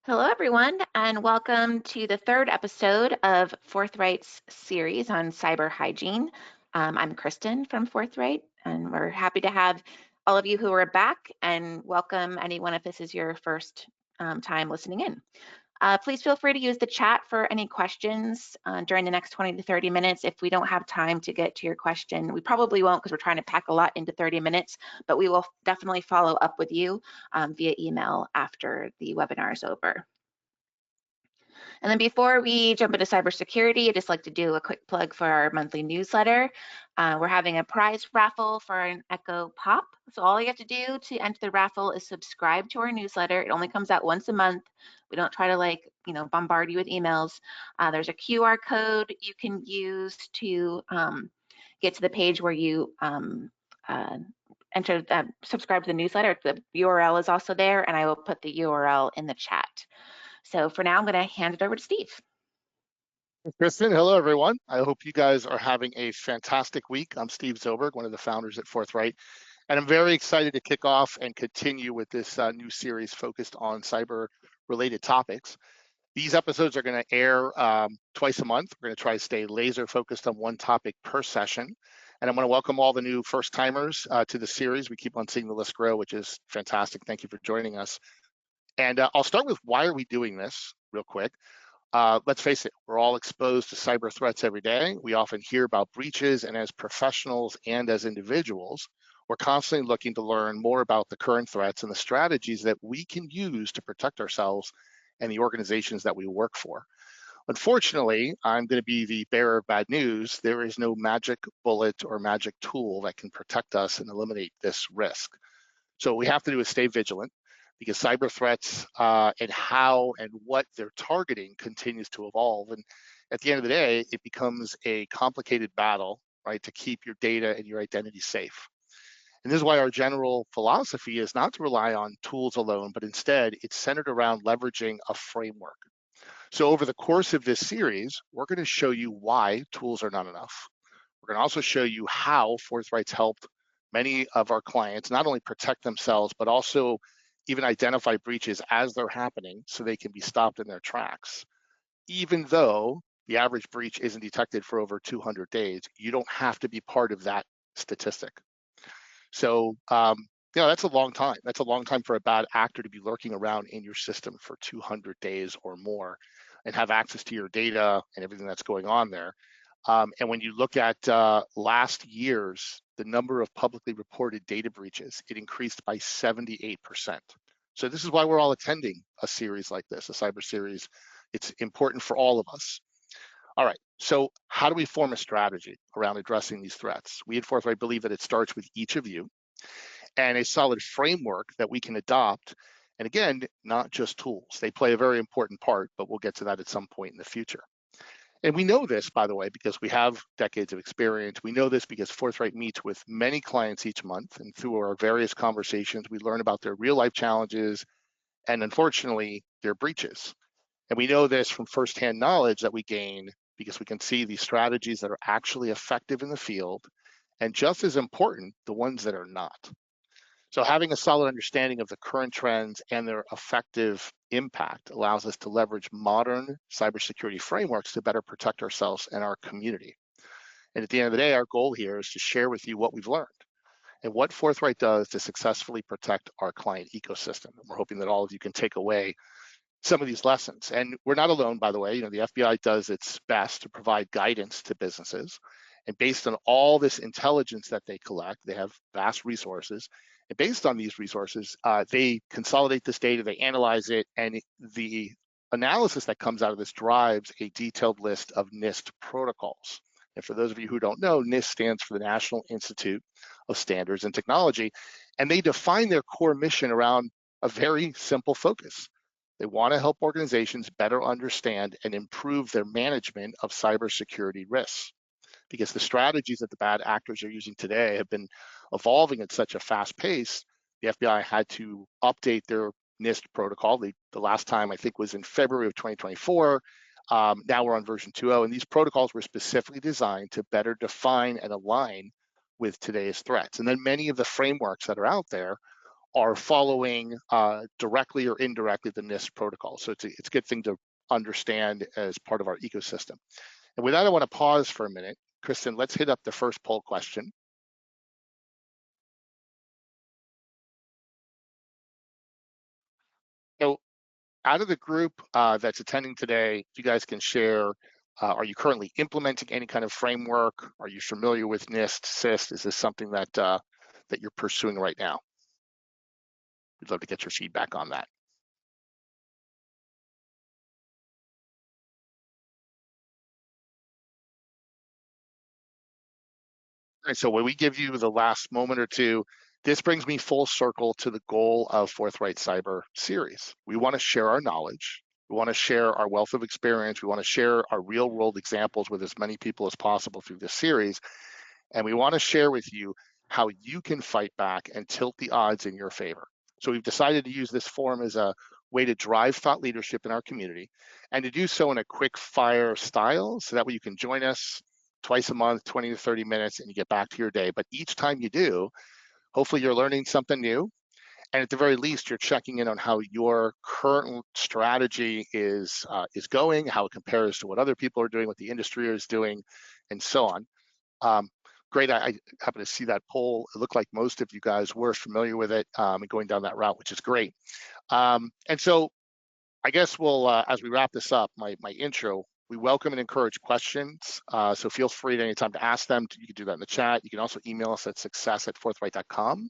Hello, everyone, and welcome to the third episode of Forthright's series on cyber hygiene. I'm Kristen from Forthright, and we're happy to have all of you who are back and welcome anyone if this is your first time listening in. Please feel free to use the chat for any questions during the next 20 to 30 minutes. If we don't have time to get to your question, we probably won't because we're trying to pack a lot into 30 minutes, but we will definitely follow up with you via email after the webinar is over. And then before we jump into cybersecurity, I'd just like to do a quick plug for our monthly newsletter. We're having a prize raffle for an Echo Pop. So all you have to do to enter the raffle is subscribe to our newsletter. It only comes out once a month. We don't try to bombard you with emails. There's a QR code you can use to get to the page where you subscribe to the newsletter. The URL is also there, and I will put the URL in the chat. So for now, I'm going to hand it over to Steve. Kristen, hello everyone. I hope you guys are having a fantastic week. I'm Steve Zoberg, one of the founders at Forthright, and I'm very excited to kick off and continue with this new series focused on cyber-related topics. These episodes are going to air twice a month. We're going to try to stay laser focused on one topic per session. And I want to welcome all the new first timers to the series. We keep on seeing the list grow, which is fantastic. Thank you for joining us. And I'll start with why are we doing this real quick. Let's face it, we're all exposed to cyber threats every day. We often hear about breaches, and as professionals and as individuals, we're constantly looking to learn more about the current threats and the strategies that we can use to protect ourselves and the organizations that we work for. Unfortunately, I'm going to be the bearer of bad news. There is no magic bullet or magic tool that can protect us and eliminate this risk. So what we have to do is stay vigilant, because cyber threats and how and what they're targeting continues to evolve. And at the end of the day, it becomes a complicated battle, right, to keep your data and your identity safe. And this is why our general philosophy is not to rely on tools alone, but instead it's centered around leveraging a framework. So over the course of this series, we're going to show you why tools are not enough. We're going to also show you how Forthright's helped many of our clients not only protect themselves, but also even identify breaches as they're happening so they can be stopped in their tracks. Even though the average breach isn't detected for over 200 days, you don't have to be part of that statistic. So, that's a long time. That's a long time for a bad actor to be lurking around in your system for 200 days or more and have access to your data and everything that's going on there. And when you look at last year's, the number of publicly reported data breaches, it increased by 78%. So this is why we're all attending a series like this, a cyber series. It's important for all of us. All right, so how do we form a strategy around addressing these threats? We at Forthright believe that it starts with each of you and a solid framework that we can adopt. And again, not just tools. They play a very important part, but we'll get to that at some point in the future. And we know this, by the way, because we have decades of experience. We know this because Forthright meets with many clients each month, and through our various conversations, we learn about their real life challenges and, unfortunately, their breaches. And we know this from firsthand knowledge that we gain because we can see these strategies that are actually effective in the field, and just as important, the ones that are not. So having a solid understanding of the current trends and their effective impact allows us to leverage modern cybersecurity frameworks to better protect ourselves and our community. And at the end of the day, our goal here is to share with you what we've learned and what Forthright does to successfully protect our client ecosystem. And we're hoping that all of you can take away some of these lessons. And we're not alone, by the way. The FBI does its best to provide guidance to businesses. And based on all this intelligence that they collect, they have vast resources. And based on these resources, they consolidate this data, they analyze it, and the analysis that comes out of this drives a detailed list of NIST protocols. And for those of you who don't know, NIST stands for the National Institute of Standards and Technology, and they define their core mission around a very simple focus. They want to help organizations better understand and improve their management of cybersecurity risks, because the strategies that the bad actors are using today have been evolving at such a fast pace. The FBI had to update their NIST protocol. The last time I think was in February of 2024. Now we're on version 2.0, and these protocols were specifically designed to better define and align with today's threats. And then many of the frameworks that are out there are following directly or indirectly the NIST protocol. So it's a good thing to understand as part of our ecosystem. And with that, I want to pause for a minute. Kristen, let's hit up the first poll question. So out of the group that's attending today, if you guys can share, are you currently implementing any kind of framework? Are you familiar with NIST, SIST? Is this something that that you're pursuing right now? We'd love to get your feedback on that. And so when we give you the last moment or two, this brings me full circle to the goal of Forthright Cyber series. We want to share our knowledge. We want to share our wealth of experience. We want to share our real world examples with as many people as possible through this series. And we want to share with you how you can fight back and tilt the odds in your favor. So we've decided to use this forum as a way to drive thought leadership in our community and to do so in a quick fire style, so that way you can join us twice a month, 20 to 30 minutes, and you get back to your day. But each time you do, hopefully you're learning something new. And at the very least, you're checking in on how your current strategy is going, how it compares to what other people are doing, what the industry is doing, and so on. Great, I happen to see that poll. It looked like most of you guys were familiar with it and going down that route, which is great. And so I guess we'll, as we wrap this up, my intro, we welcome and encourage questions. So feel free at any time to ask them. You can do that in the chat. You can also email us at success@forthright.com.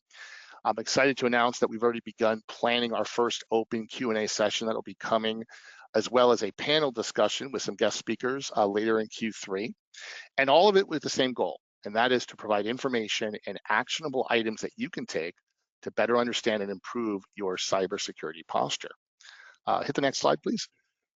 I'm excited to announce that we've already begun planning our first open Q&A session that'll be coming, as well as a panel discussion with some guest speakers later in Q3. And all of it with the same goal, and that is to provide information and actionable items that you can take to better understand and improve your cybersecurity posture. Hit the next slide, please.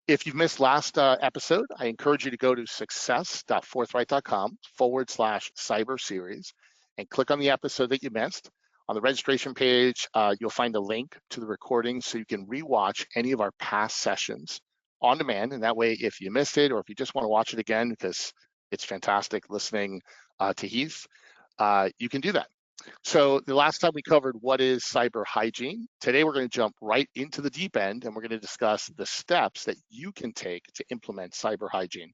If you've missed last episode, I encourage you to go to success.forthright.com/cyber series and click on the episode that you missed. On the registration page, you'll find a link to the recording so you can rewatch any of our past sessions on demand. And that way, if you missed it or if you just want to watch it again because it's fantastic listening to Heath, you can do that. So the last time we covered what is cyber hygiene. Today we're going to jump right into the deep end and we're going to discuss the steps that you can take to implement cyber hygiene.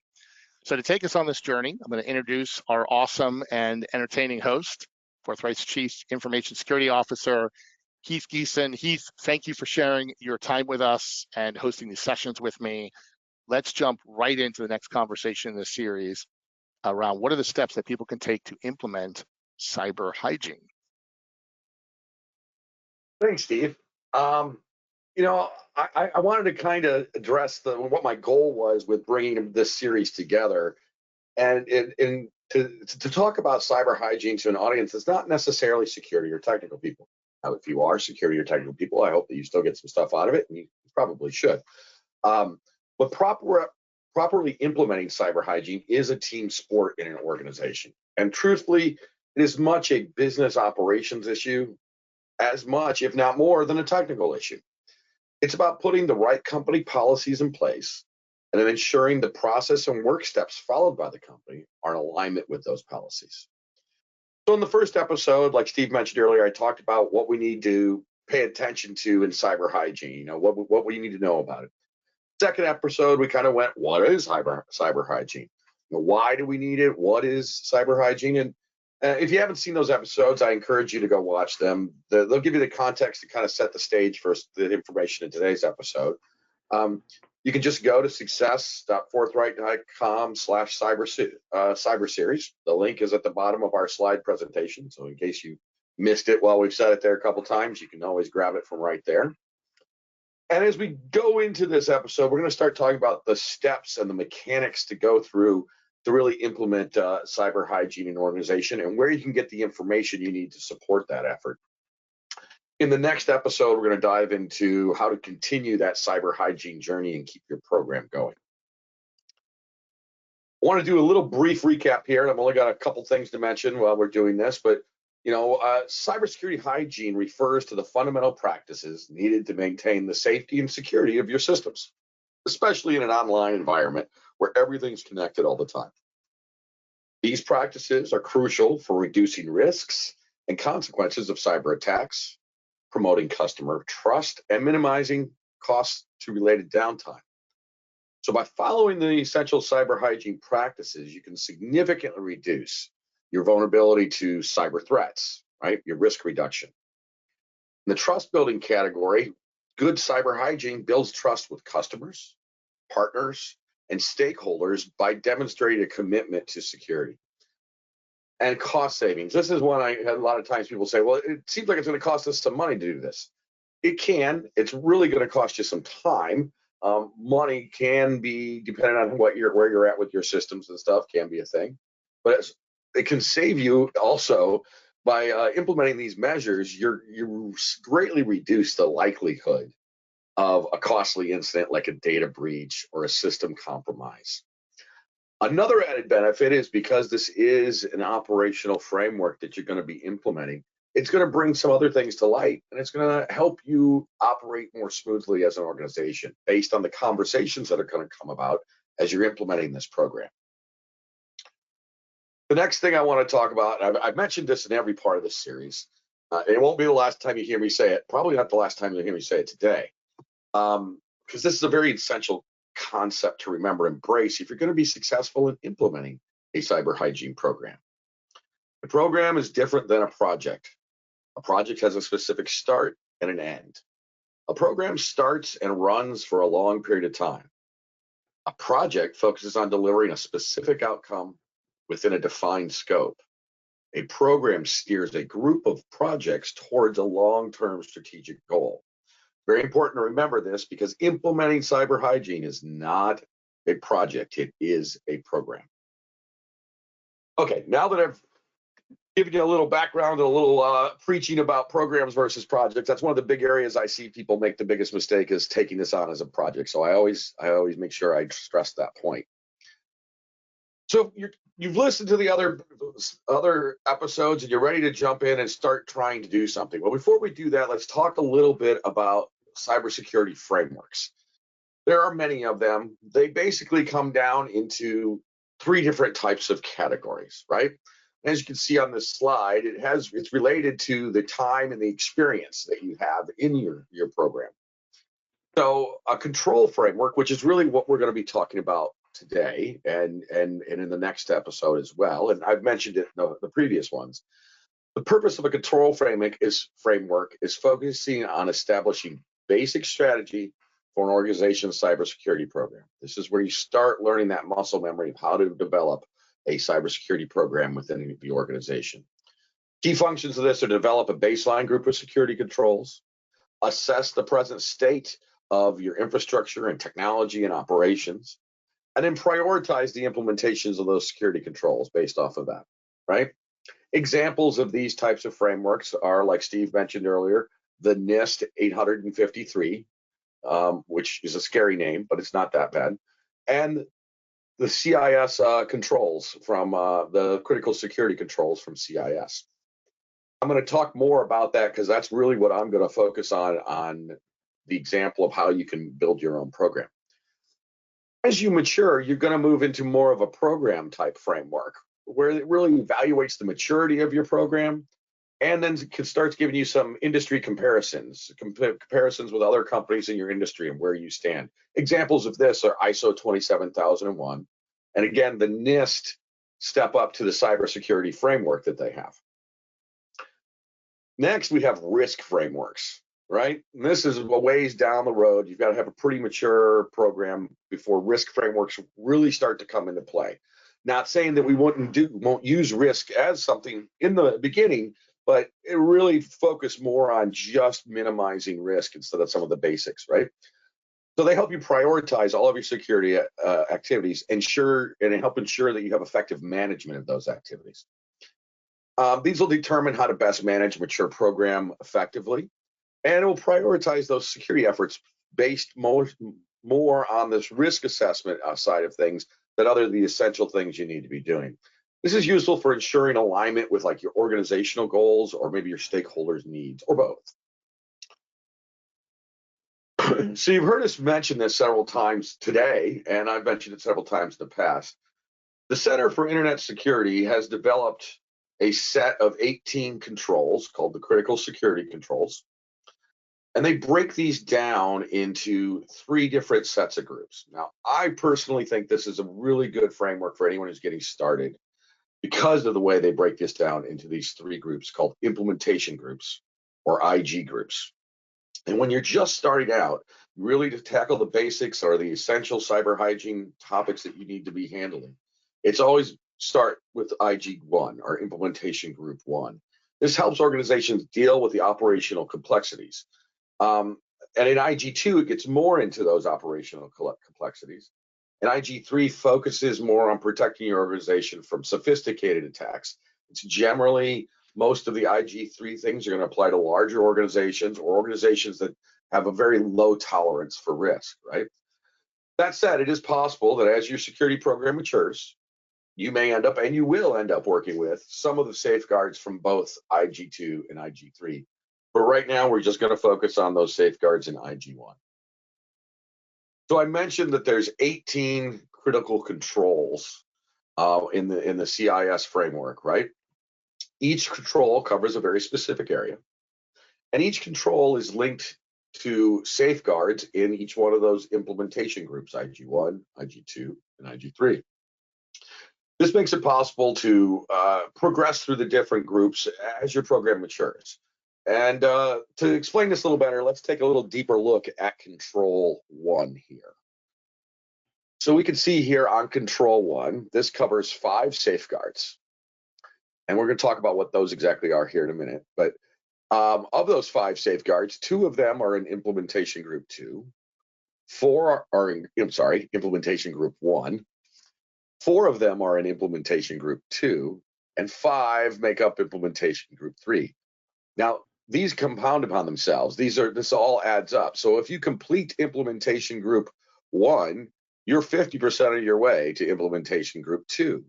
So to take us on this journey, I'm going to introduce our awesome and entertaining host, Forthright's Chief Information Security Officer, Heath Geeson. Heath, thank you for sharing your time with us and hosting these sessions with me. Let's jump right into the next conversation in this series around what are the steps that people can take to implement cyber hygiene. Thanks, Steve. You know, I wanted to kind of address what my goal was with bringing this series together, and to talk about cyber hygiene to an audience that's not necessarily security or technical people. Now, if you are security or technical people, I hope that you still get some stuff out of it, and you probably should. But properly implementing cyber hygiene is a team sport in an organization, and truthfully, it is much a business operations issue as much, if not more, than a technical issue. It's about putting the right company policies in place and then ensuring the process and work steps followed by the company are in alignment with those policies. So in the first episode, like Steve mentioned earlier, I talked about what we need to pay attention to in cyber hygiene, what we need to know about it. Second episode, we kind of went, what is cyber hygiene? Why do we need it? What is cyber hygiene? And if you haven't seen those episodes, I encourage you to go watch them. They'll give you the context to kind of set the stage for the information in today's episode. You can just go to success.forthright.com/cyber series. The link is at the bottom of our slide presentation. So in case you missed it while we've said it there a couple times, you can always grab it from right there. And as we go into this episode, we're going to start talking about the steps and the mechanics to go through to really implement cyber hygiene in an organization and where you can get the information you need to support that effort. In the next episode, we're going to dive into how to continue that cyber hygiene journey and keep your program going. I want to do a little brief recap here, and I've only got a couple things to mention while we're doing this, but cybersecurity hygiene refers to the fundamental practices needed to maintain the safety and security of your systems, especially in an online environment where everything's connected all the time. These practices are crucial for reducing risks and consequences of cyber attacks, promoting customer trust, and minimizing costs to related downtime. So by following the essential cyber hygiene practices, you can significantly reduce your vulnerability to cyber threats, right? Your risk reduction. In the trust building category, good cyber hygiene builds trust with customers, partners, and stakeholders by demonstrating a commitment to security. And cost savings. This is one I had a lot of times people say, well, it seems like it's going to cost us some money to do this. It can. It's really going to cost you some time. Money can be, depending on where you're at with your systems and stuff, can be a thing. But it can save you also by implementing these measures. You greatly reduce the likelihood of a costly incident like a data breach or a system compromise. Another added benefit is because this is an operational framework that you're going to be implementing, it's going to bring some other things to light, and it's going to help you operate more smoothly as an organization based on the conversations that are going to come about as you're implementing this program. The next thing I want to talk about, I've mentioned this in every part of this series, and it won't be the last time you hear me say it, probably not the last time you'll hear me say it today, because this is a very essential concept to remember and embrace if you're going to be successful in implementing a cyber hygiene program. The program is different than a project. A project has a specific start and an end. A program starts and runs for a long period of time. A project focuses on delivering a specific outcome within a defined scope. A program steers a group of projects towards a long-term strategic goal. Very important to remember this because implementing cyber hygiene is not a project, it is a program. Okay, now that I've given you a little background and a little preaching about programs versus projects, that's one of the big areas I see people make the biggest mistake is taking this on as a project. So I always make sure I stress that point. So you've listened to the other episodes and you're ready to jump in and start trying to do something. Well, before we do that, let's talk a little bit about cybersecurity frameworks. There are many of them. They basically come down into 3 different types of categories, right? As you can see on this slide, it's related to the time and the experience that you have in your program. So a control framework, which is really what we're going to be talking about today and in the next episode as well, and I've mentioned it in the previous ones. The purpose of a control framework is focusing on establishing basic strategy for an organization's cybersecurity program. This is where you start learning that muscle memory of how to develop a cybersecurity program within the organization. Key functions of this are to develop a baseline group of security controls, assess the present state of your infrastructure and technology and operations, and then prioritize the implementations of those security controls based off of that, right? Examples of these types of frameworks are, like Steve mentioned earlier, the NIST 853, which is a scary name, but it's not that bad, and the CIS controls from the critical security controls from CIS. I'm going to talk more about that because that's really what I'm going to focus on the example of how you can build your own program. As you mature, you're going to move into more of a program type framework where it really evaluates the maturity of your program and then starts giving you some industry comparisons with other companies in your industry and where you stand. Examples of this are ISO 27001, and again, the NIST step up to the cybersecurity framework that they have. Next, we have risk frameworks, right? And this is a ways down the road. You've got to have a pretty mature program before risk frameworks really start to come into play. Not saying that we won't use risk as something in the beginning, but it really focus more on just minimizing risk instead of some of the basics, right? So they help you prioritize all of your security activities, and help ensure that you have effective management of those activities. These will determine how to best manage a mature program effectively, and it will prioritize those security efforts based more on this risk assessment side of things than the essential things you need to be doing. This is useful for ensuring alignment with like your organizational goals or maybe your stakeholders' needs or both. So you've heard us mention this several times today, and I've mentioned it several times in the past. The Center for Internet Security has developed a set of 18 controls called the critical security controls. And they break these down into 3 different sets of groups. Now, I personally think this is a really good framework for anyone who's getting started because of the way they break this down into these 3 groups called implementation groups or IG groups. And when you're just starting out, really to tackle the basics or the essential cyber hygiene topics that you need to be handling, it's always start with IG1 or implementation group 1. This helps organizations deal with the operational complexities. And in IG2, it gets more into those operational complexities. And IG3 focuses more on protecting your organization from sophisticated attacks. It's generally most of the IG3 things are going to apply to larger organizations or organizations that have a very low tolerance for risk, right? That said, it is possible that as your security program matures, you may end up and you will end up working with some of the safeguards from both IG2 and IG3. But right now, we're just going to focus on those safeguards in IG1. So I mentioned that there's 18 critical controls in the CIS framework, right? Each control covers a very specific area, and each control is linked to safeguards in each one of those implementation groups, IG1, IG2, and IG3. This makes it possible to progress through the different groups as your program matures. And to explain this a little better, let's take a little deeper look at Control 1 here. So we can see here on Control 1, this covers 5 safeguards. And we're going to talk about what those exactly are here in a minute. But of those 5 safeguards, 2 of them are in Implementation Group 2. 4 are in, Implementation Group 1. 4 of them are in Implementation Group 2, and 5 make up Implementation Group 3. Now, these compound upon themselves. This all adds up. So if you complete Implementation Group 1, you're 50% of your way to Implementation Group 2.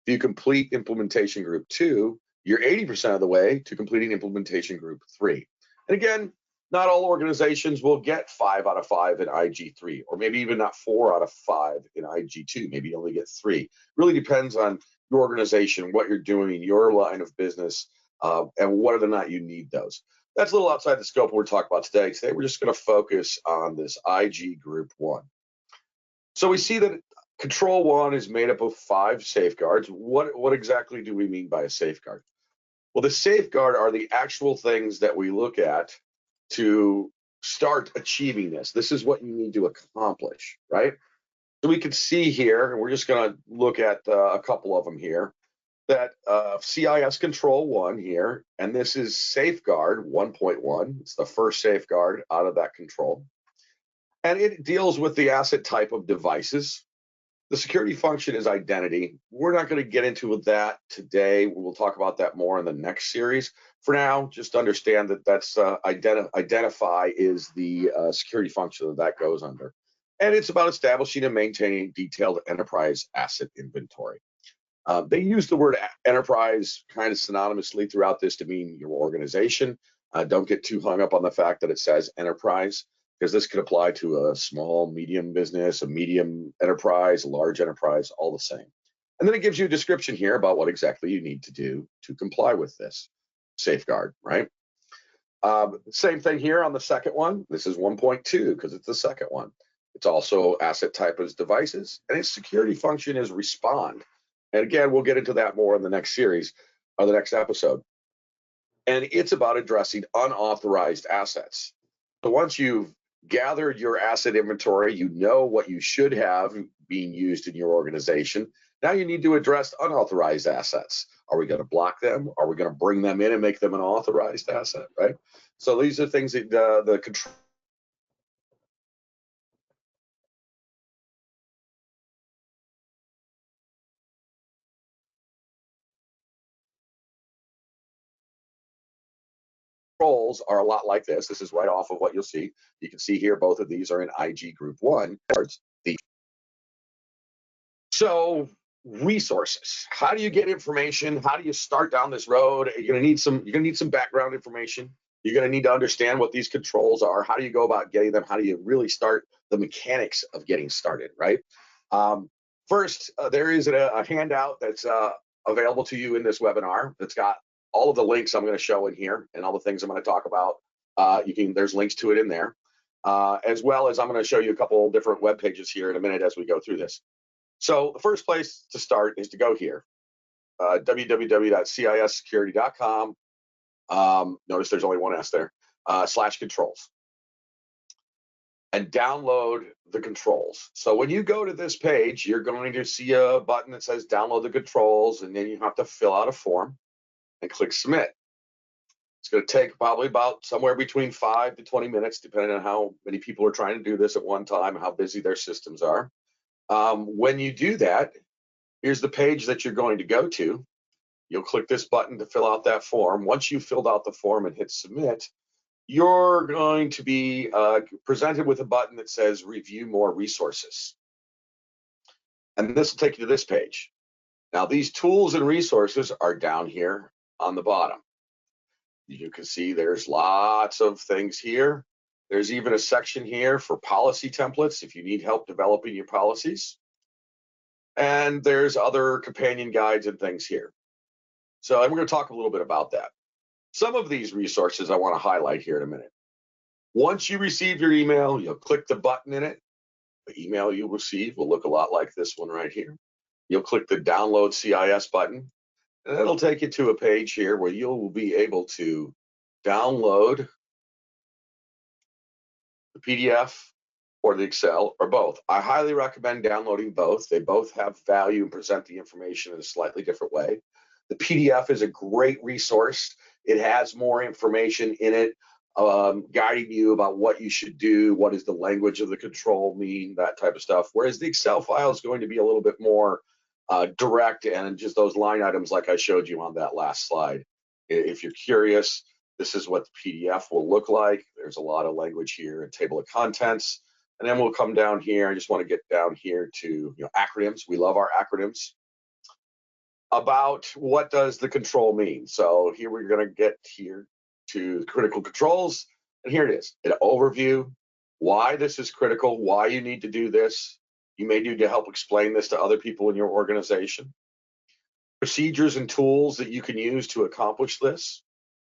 If you complete Implementation Group 2, you're 80% of the way to completing Implementation Group 3. And again, not all organizations will get 5 out of 5 in IG3, or maybe even not 4 out of 5 in IG2. Maybe you only get 3. Really depends on your organization, what you're doing, your line of business, and whether or not you need those. That's a little outside the scope of what we're talking about today. Today, we're just going to focus on this IG Group 1. So we see that Control 1 is made up of 5 safeguards. What exactly do we mean by a safeguard? Well, the safeguard are the actual things that we look at to start achieving this. This is what you need to accomplish, right? So we can see here, and we're just going to look at a couple of them here, that CIS Control 1 here, and this is Safeguard 1.1. It's the first safeguard out of that control. And it deals with the asset type of devices. The security function is identity. We're not going to get into that today. We'll talk about that more in the next series. For now, just understand that that's identify is the security function that goes under. And it's about establishing and maintaining detailed enterprise asset inventory. They use the word enterprise kind of synonymously throughout this to mean your organization. Don't get too hung up on the fact that it says enterprise, because this could apply to a small, medium business, a medium enterprise, a large enterprise, all the same. And then it gives you a description here about what exactly you need to do to comply with this safeguard, right? Same thing here on the second one. This is 1.2 because it's the second one. It's also asset type as devices, and its security function is respond. And again, we'll get into that more in the next series or the next episode. And it's about addressing unauthorized assets. So once you've gathered your asset inventory, you know what you should have being used in your organization. Now you need to address unauthorized assets. Are we going to block them? Are we going to bring them in and make them an authorized asset, right? So these are things that the control controls are a lot like this. This is right off of what you'll see. You can see here, both of these are in IG Group 1. So resources. How do you get information? How do you start down this road? You're gonna need some background information. You're gonna need to understand what these controls are. How do you go about getting them? How do you really start the mechanics of getting started, right? First, there is a handout that's available to you in this webinar that's got all of the links I'm going to show in here and all the things I'm going to talk about There's links to it in there, as well as I'm going to show you a couple different web pages here in a minute as we go through this. So the first place to start is to go here, www.cissecurity.com. Notice there's only one S there, /controls, and download the controls. So when you go to this page, you're going to see a button that says download the controls, and then you have to fill out a form and click submit. It's going to take probably about somewhere between 5 to 20 minutes, depending on how many people are trying to do this at one time and how busy their systems are. When you do that, here's the page that you're going to go to. You'll click this button to fill out that form. Once you've filled out the form and hit submit, you're going to be presented with a button that says review more resources. And this will take you to this page. Now, these tools and resources are down here on the bottom. You can see there's lots of things here. There's even a section here for policy templates if you need help developing your policies. And there's other companion guides and things here. So, and we're going to talk a little bit about that. Some of these resources I want to highlight here in a minute. Once you receive your email, you'll click the button in it. The email you receive will look a lot like this one right here. You'll click the download CIS button, and it'll take you to a page here where you'll be able to download the PDF or the Excel or both. I highly recommend downloading both. They both have value and present the information in a slightly different way. The PDF is a great resource. It has more information in it, guiding you about what you should do, what does the language of the control mean, that type of stuff. Whereas the Excel file is going to be a little bit more direct and just those line items like I showed you on that last slide. If you're curious, this is what the PDF will look like. There's a lot of language here, a table of contents. And then we'll come down here. I just want to get down here to acronyms. We love our acronyms. About what does the control mean? So here we're going to get here to critical controls, and here it is, an overview, why this is critical, why you need to do this. You may need to help explain this to other people in your organization. Procedures and tools that you can use to accomplish this.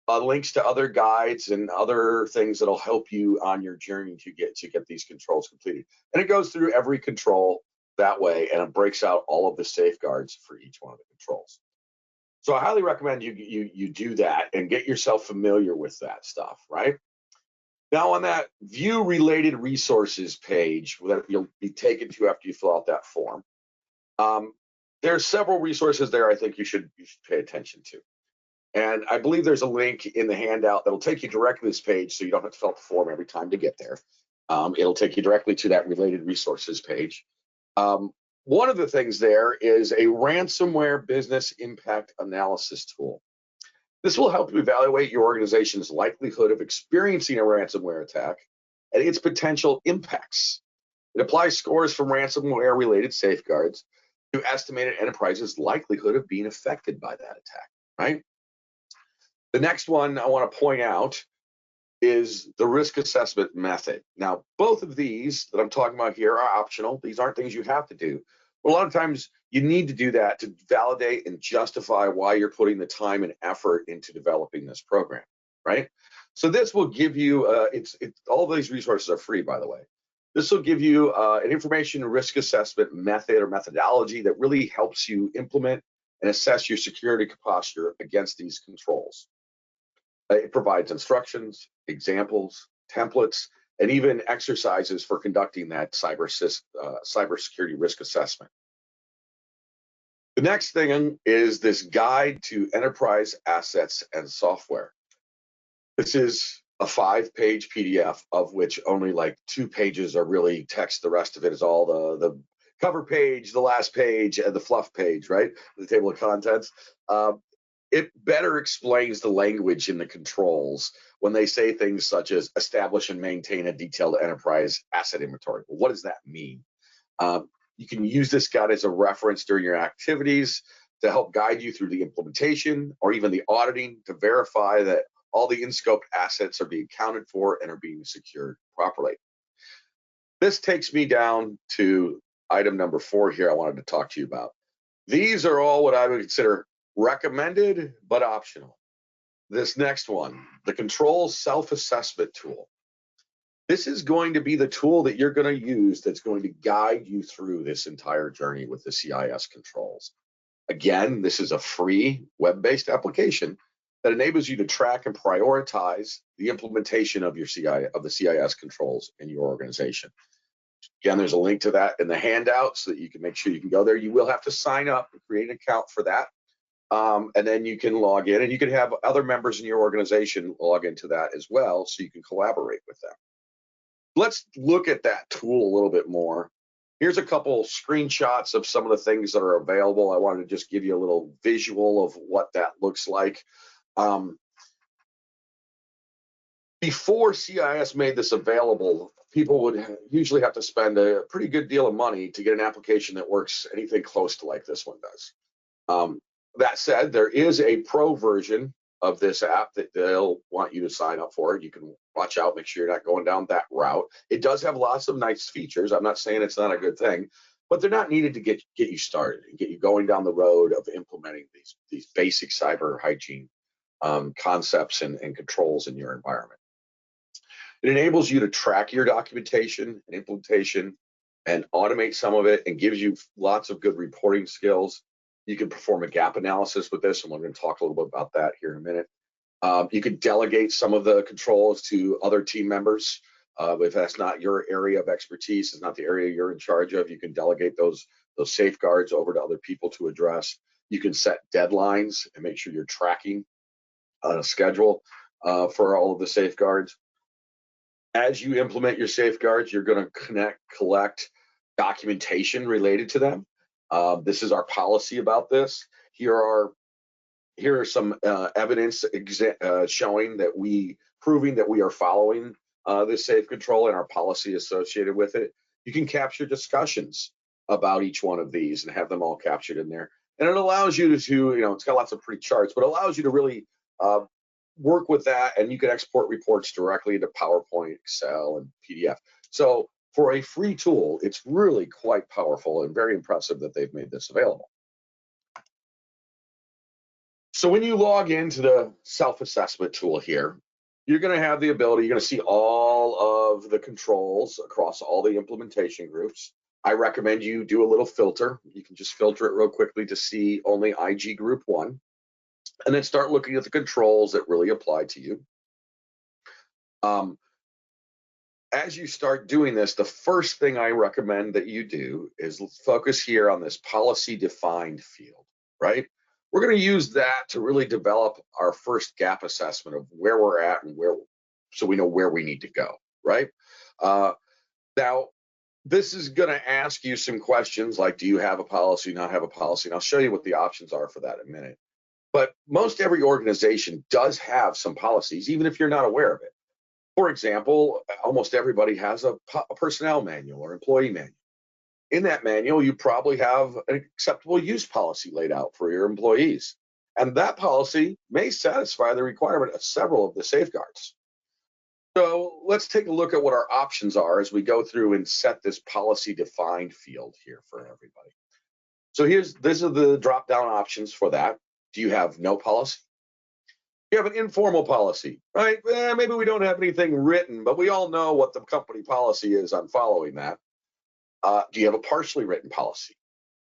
Links to other guides and other things that'll help you on your journey to get these controls completed. And it goes through every control that way, and it breaks out all of the safeguards for each one of the controls. So I highly recommend you do that and get yourself familiar with that stuff, right? Now on that view related resources page that you'll be taken to after you fill out that form, there's several resources there I think you should pay attention to. And I believe there's a link in the handout that'll take you directly to this page so you don't have to fill out the form every time to get there. It'll take you directly to that related resources page. One of the things there is a ransomware business impact analysis tool. This will help you evaluate your organization's likelihood of experiencing a ransomware attack and its potential impacts. It applies scores from ransomware-related safeguards to estimated enterprises' likelihood of being affected by that attack, right? The next one I want to point out is the risk assessment method. Now, both of these that I'm talking about here are optional. These aren't things you have to do. But a lot of times you need to do that to validate and justify why you're putting the time and effort into developing this program, right? So this will give you, all of these resources are free, by the way. This will give you an information risk assessment method or methodology that really helps you implement and assess your security posture against these controls. It provides instructions, examples, templates, and even exercises for conducting that cybersecurity risk assessment. The next thing is this guide to enterprise assets and software. This is a 5-page PDF of which only like 2 pages are really text. The rest of it is all the cover page, the last page, and the fluff page, right? The table of contents. It better explains the language in the controls when they say things such as establish and maintain a detailed enterprise asset inventory. Well, what does that mean? You can use this guide as a reference during your activities to help guide you through the implementation or even the auditing to verify that all the in-scope assets are being accounted for and are being secured properly. This takes me down to item number 4 here I wanted to talk to you about. These are all what I would consider recommended but optional. this next one, the control self-assessment tool. This is going to be the tool that you're going to use that's going to guide you through this entire journey with the CIS controls. Again, this is a free web-based application that enables you to track and prioritize the implementation of the CIS controls in your organization. Again, there's a link to that in the handout so that you can make sure you can go there. You will have to sign up and create an account for that. And then you can log in, and you can have other members in your organization log into that as well, so you can collaborate with them. Let's look at that tool a little bit more. Here's a couple screenshots of some of the things that are available. I wanted to just give you a little visual of what that looks like. Before CIS made this available, people would usually have to spend a pretty good deal of money to get an application that works anything close to like this one does. That said, there is a pro version of this app that they'll want you to sign up for. You can watch out, make sure you're not going down that route. It does have lots of nice features. I'm not saying it's not a good thing, but they're not needed to get you started and get you going down the road of implementing these basic cyber hygiene concepts and controls in your environment. It enables you to track your documentation and implementation and automate some of it, and gives you lots of good reporting skills. You can perform a gap analysis with this, and we're going to talk a little bit about that here in a minute. You can delegate some of the controls to other team members. If that's not your area of expertise, it's not the area you're in charge of, you can delegate those safeguards over to other people to address. You can set deadlines and make sure you're tracking on a schedule for all of the safeguards. As you implement your safeguards, you're going to collect documentation related to them. This is our policy about this. Here are some evidence showing that proving that we are following this safe control and our policy associated with it. You can capture discussions about each one of these and have them all captured in there. And it allows you to, it's got lots of pretty charts, but allows you to really work with that, and you can export reports directly into PowerPoint, Excel, and PDF. So for a free tool, it's really quite powerful and very impressive that they've made this available. So when you log into the self-assessment tool here, you're going to have the ability, you're going to see all of the controls across all the implementation groups. I recommend you do a little filter. You can just filter it real quickly to see only IG Group 1, and then start looking at the controls that really apply to you. As you start doing this, the first thing I recommend that you do is focus here on this policy defined field, right? We're going to use that to really develop our first gap assessment of where we're at and so we know where we need to go, right? Now, this is going to ask you some questions like, do you have a policy, not have a policy? And I'll show you what the options are for that in a minute. But most every organization does have some policies, even if you're not aware of it. For example, almost everybody has a personnel manual or employee manual. In that manual, you probably have an acceptable use policy laid out for your employees. And that policy may satisfy the requirement of several of the safeguards. So let's take a look at what our options are as we go through and set this policy defined field here for everybody. So these are the drop-down options for that. Do you have no policy? You have an informal policy, right? Maybe we don't have anything written, but we all know what the company policy is on following that. Do you have a partially written policy,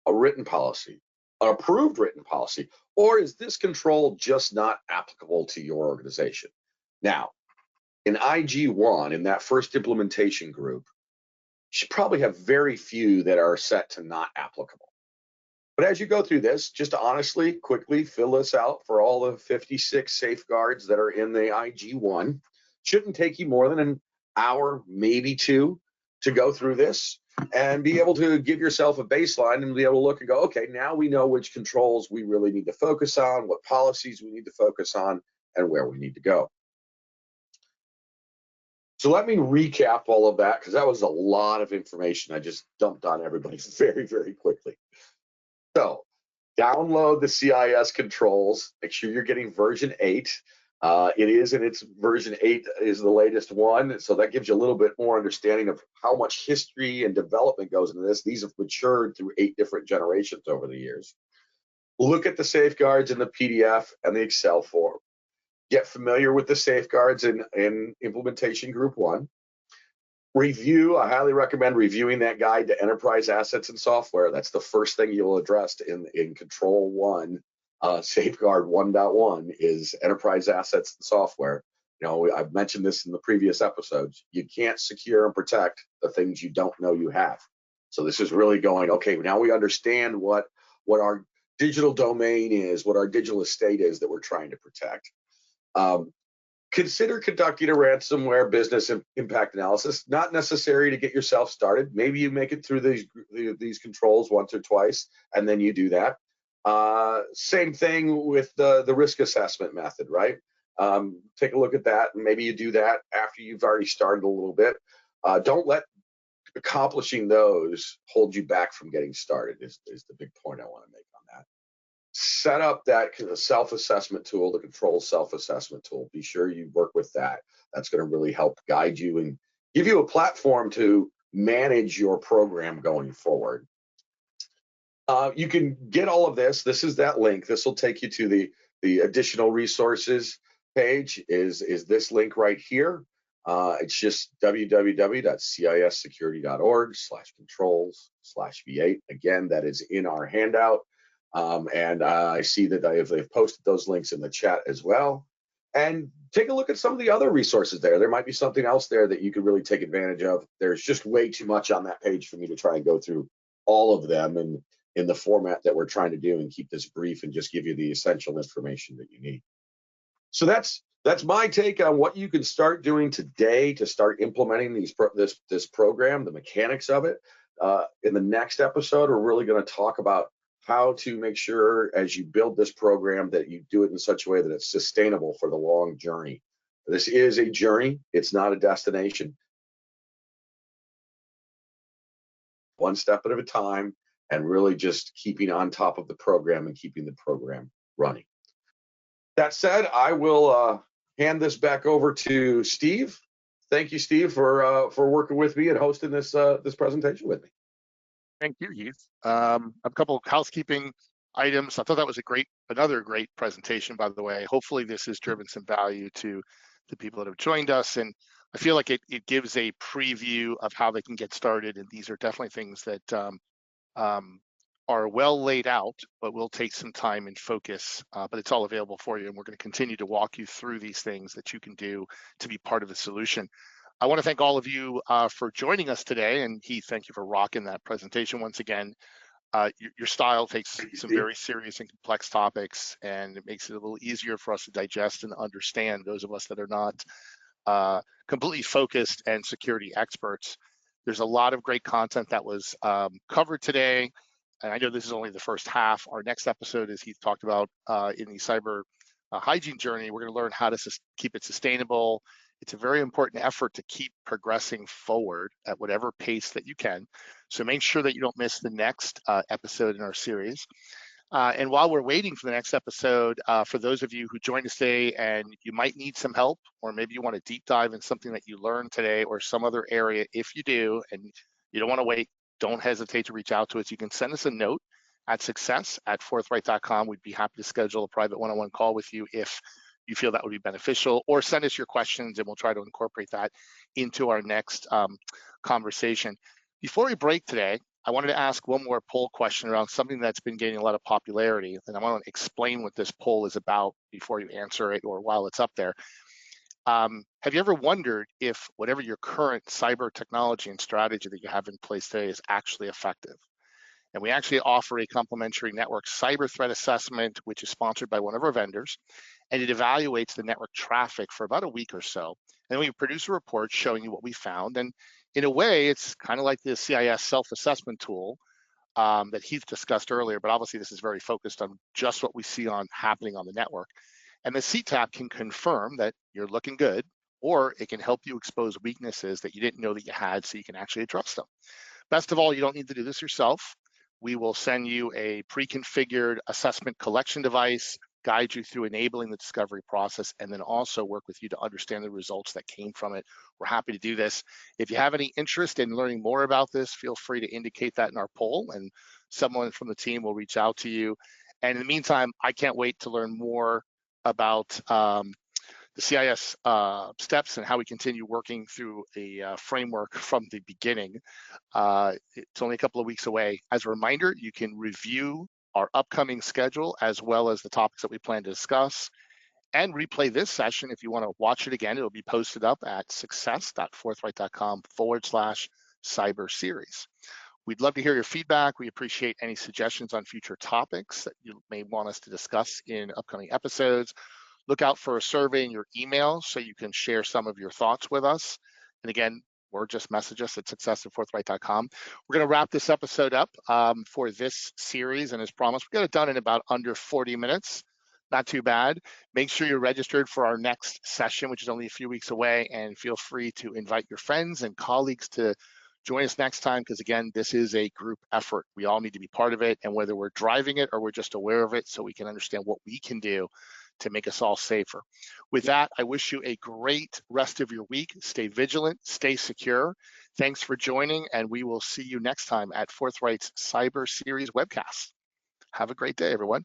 a written policy, an approved written policy, or is this control just not applicable to your organization? Now, in IG1, in that first implementation group, you should probably have very few that are set to not applicable. But as you go through this, just honestly, quickly fill this out for all the 56 safeguards that are in the IG1. Shouldn't take you more than an hour, maybe two, to go through this and be able to give yourself a baseline and be able to look and go, okay, now we know which controls we really need to focus on, what policies we need to focus on, and where we need to go. So let me recap all of that, because that was a lot of information I just dumped on everybody very, very quickly. So download the CIS controls. Make sure you're getting version 8. It is in its version 8 is the latest one. So that gives you a little bit more understanding of how much history and development goes into this. These have matured through 8 different generations over the years. Look at the safeguards in the PDF and the Excel form. Get familiar with the safeguards in implementation group 1. Review, I highly recommend reviewing that guide to enterprise assets and software. That's the first thing you'll address in Control 1, Safeguard 1.1 is enterprise assets and software. I've mentioned this in the previous episodes. You can't secure and protect the things you don't know you have. So this is really going, okay, now we understand what our digital domain is, what our digital estate is that we're trying to protect. Consider conducting a ransomware business impact analysis. Not necessary to get yourself started. Maybe you make it through these controls once or twice, and then you do that. Same thing with the risk assessment method, right? Take a look at that, and maybe you do that after you've already started a little bit. Don't let accomplishing those hold you back from getting started, is the big point I want to make on that. Set up that self-assessment tool, the control self-assessment tool. Be sure you work with that. That's going to really help guide you and give you a platform to manage your program going forward. You can get all of this. This is that link. This will take you to the additional resources page. Is this link right here? It's just www.cissecurity.org/controls/V8. Again, that is in our handout. And I see that they've posted those links in the chat as well. And take a look at some of the other resources there. There might be something else there that you could really take advantage of. There's just way too much on that page for me to try and go through all of them in the format that we're trying to do and keep this brief and just give you the essential information that you need. So that's my take on what you can start doing today to start implementing this program, the mechanics of it. In the next episode, we're really going to talk about how to make sure as you build this program that you do it in such a way that it's sustainable for the long journey. This is a journey. It's not a destination. One step at a time, and really just keeping on top of the program and keeping the program running. That said, I will hand this back over to Steve. Thank you, Steve, for working with me and hosting this presentation with me. Thank you, Heath. A couple of housekeeping items. I thought that was another great presentation, by the way. Hopefully this has driven some value to the people that have joined us. And I feel like it gives a preview of how they can get started. And these are definitely things that are well laid out, but will take some time and focus, but it's all available for you. And we're going to continue to walk you through these things that you can do to be part of the solution. I want to thank all of you for joining us today. And Heath, thank you for rocking that presentation once again. Your style takes some very serious and complex topics, and it makes it a little easier for us to digest and understand, those of us that are not completely focused and security experts. There's a lot of great content that was covered today. And I know this is only the first half. Our next episode, as Heath talked about in the cyber hygiene journey, we're going to learn how to keep it sustainable. It's a very important effort to keep progressing forward at whatever pace that you can. So make sure that you don't miss the next episode in our series. And while we're waiting for the next episode, for those of you who joined us today and you might need some help, or maybe you want to deep dive in something that you learned today or some other area, if you do, and you don't want to wait, don't hesitate to reach out to us. You can send us a note at success@forthright.com. We'd be happy to schedule a private one-on-one call with you if you feel that would be beneficial, or send us your questions and we'll try to incorporate that into our next conversation. Before we break today, I wanted to ask one more poll question around something that's been gaining a lot of popularity, and I want to explain what this poll is about before you answer it or while it's up there. Have you ever wondered if whatever your current cyber technology and strategy that you have in place today is actually effective? And we actually offer a complimentary network cyber threat assessment, which is sponsored by one of our vendors, and it evaluates the network traffic for about a week or so. And we produce a report showing you what we found. And in a way, it's kind of like the CIS self-assessment tool that Heath discussed earlier, but obviously this is very focused on just what we see happening on the network. And the CTAP can confirm that you're looking good, or it can help you expose weaknesses that you didn't know that you had so you can actually address them. Best of all, you don't need to do this yourself. We will send you a pre-configured assessment collection device, guide you through enabling the discovery process, and then also work with you to understand the results that came from it. We're happy to do this. If you have any interest in learning more about this, feel free to indicate that in our poll, and someone from the team will reach out to you. And in the meantime, I can't wait to learn more about the CIS steps and how we continue working through a framework from the beginning. It's only a couple of weeks away. As a reminder, you can review our upcoming schedule as well as the topics that we plan to discuss and replay this session. If you want to watch it again, it'll be posted up at success.forthright.com/cyber series. We'd love to hear your feedback. We appreciate any suggestions on future topics that you may want us to discuss in upcoming episodes. Look out for a survey in your email so you can share some of your thoughts with us. And again, or just message us at success@forthright.com. We're going to wrap this episode up for this series. And as promised, we got it done in about under 40 minutes. Not too bad. Make sure you're registered for our next session, which is only a few weeks away. And feel free to invite your friends and colleagues to join us next time, because again, this is a group effort. We all need to be part of it. And whether we're driving it or we're just aware of it, so we can understand what we can do to make us all safer. With that, I wish you a great rest of your week. Stay vigilant, stay secure. Thanks for joining, and we will see you next time at Forthright's Cyber Series webcast. Have a great day, everyone.